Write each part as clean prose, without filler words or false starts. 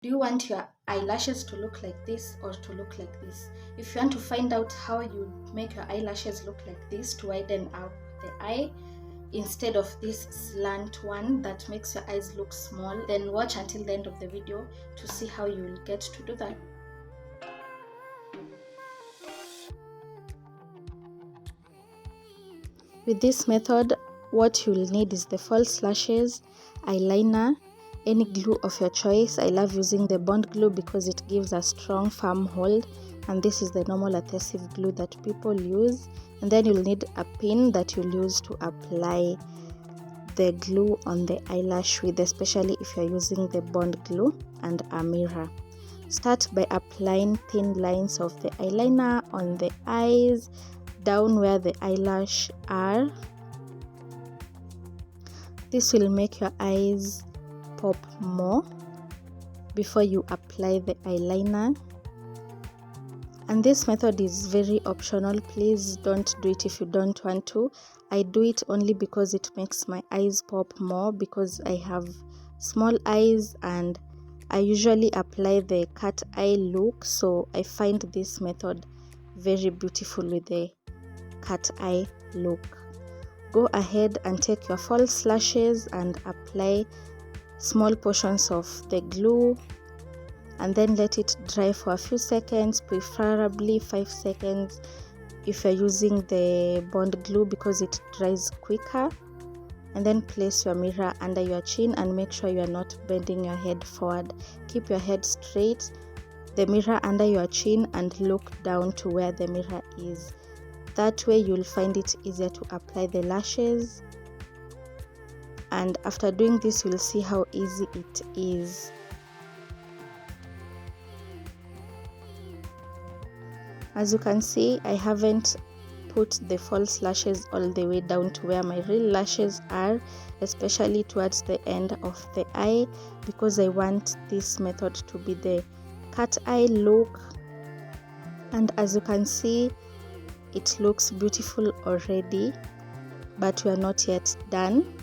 Do you want your eyelashes to look like this or to look like this? If you want to find out how you make your eyelashes look like this to widen up the eye instead of this slant one that makes your eyes look small, then watch until the end of the video to see how you will get to do that. With this method, what you will need is the false lashes, eyeliner, any glue of your choice. I love using the bond glue because it gives a strong firm hold, and this is the normal adhesive glue that people use. And then you'll need a pin that you'll use to apply the glue on the eyelash with, especially if you're using the bond glue, and a mirror. Start by applying thin lines of the eyeliner on the eyes, down where the eyelash are. This will make your eyes pop more before you apply the eyeliner. And this method is very optional. Please don't do it if you don't want to. I do it only because it makes my eyes pop more, because I have small eyes and I usually apply the cat eye look, so I find this method very beautiful with the cat eye look. Go ahead and take your false lashes and apply small portions of the glue, and then let it dry for a few seconds, preferably 5 seconds if you're using the bond glue because it dries quicker. And then place your mirror under your chin and make sure you are not bending your head forward. Keep your head straight, the mirror under your chin, and look down to where the mirror is. That way you'll find it easier to apply the lashes, and after doing this you'll see how easy it is. As you can see, I haven't put the false lashes all the way down to where my real lashes are, especially towards the end of the eye, because I want this method to be the cat eye look. And as you can see, it looks beautiful already, but we are not yet done.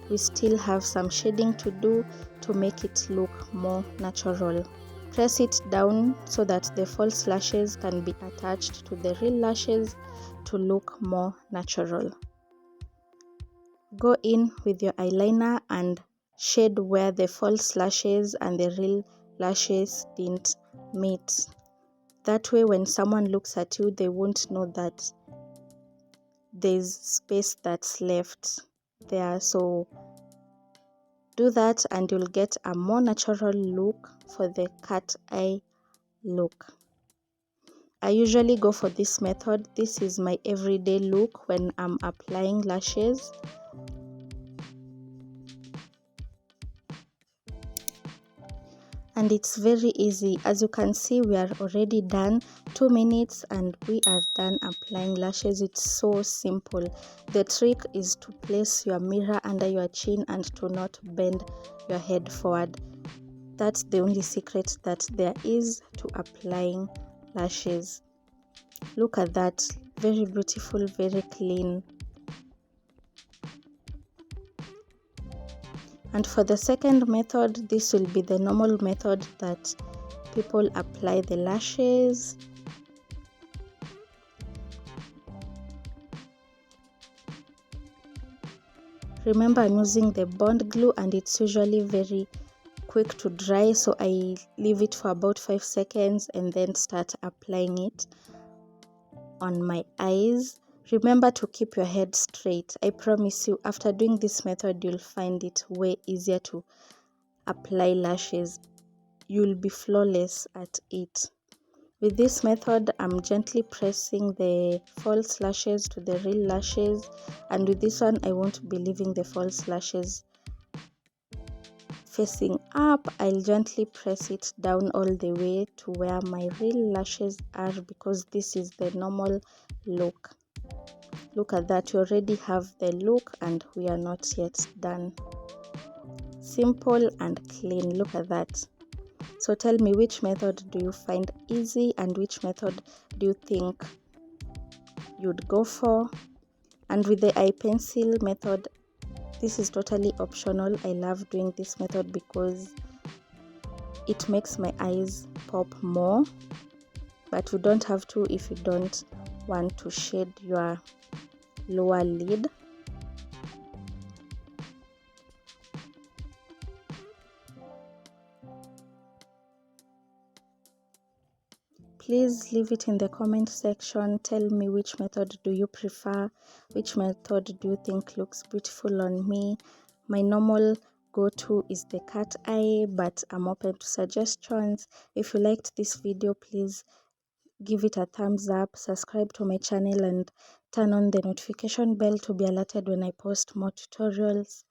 We still have some shading to do to make it look more natural. Press it down so that the false lashes can be attached to the real lashes to look more natural. Go in with your eyeliner and shade where the false lashes and the real lashes didn't meet. That way when someone looks at you, they won't know that there's space that's left there. So do that and you'll get a more natural look for the cat eye look. I usually go for this method. This is my everyday look when I'm applying lashes. And it's very easy. As you can see, we are already done. 2 minutes and we are done applying lashes. It's so simple. The trick is to place your mirror under your chin and to not bend your head forward. That's the only secret that there is to applying lashes. Look at that, very beautiful, very clean. And for the second method, this will be the normal method that people apply the lashes. Remember, I'm using the bond glue and it's usually very quick to dry, so I leave it for about 5 seconds and then start applying it on my eyes. Remember to keep your head straight. I promise you, after doing this method, you'll find it way easier to apply lashes. You'll be flawless at it. With this method, I'm gently pressing the false lashes to the real lashes, and with this one, I won't be leaving the false lashes facing up. I'll gently press it down all the way to where my real lashes are, because this is the normal look. Look at that, you already have the look and we are not yet done. Simple and clean, look at that. So tell me, which method do you find easy and which method do you think you'd go for? And with the eye pencil method, this is totally optional. I love doing this method because it makes my eyes pop more, but you don't have to if you don't want to shade your lower lid. Please leave it in the comment section. Tell me which method do you prefer, which method do you think looks beautiful on me. My normal go-to is the cat eye, but I'm open to suggestions. If you liked this video, please give it a thumbs up, subscribe to my channel, and turn on the notification bell to be alerted when I post more tutorials.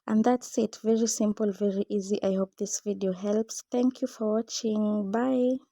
And that's it. Very simple, very easy. I hope this video helps. Thank you for watching. Bye.